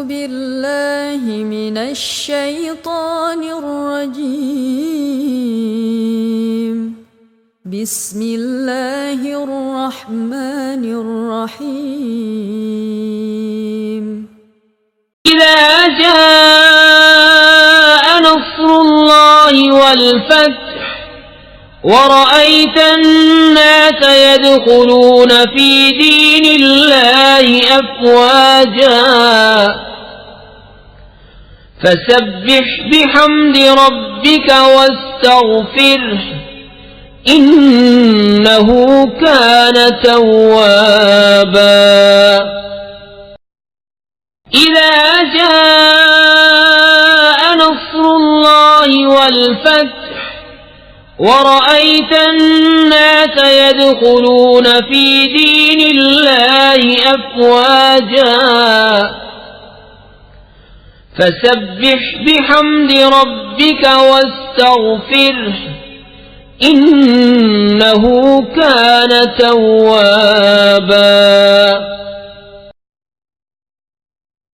بالله من الشيطان الرجيم. بسم الله الرحمن الرحيم. إذا جاء نصر الله والفتح ورأيت الناس يدخلون في دين الله أفواجا فسبح بحمد ربك واستغفره إنه كان توابا. إذا جاء نصر الله والفتح ورأيت الناس يدخلون في دين الله أفواجا فسبح بحمد ربك واستغفره إنه كان توابا.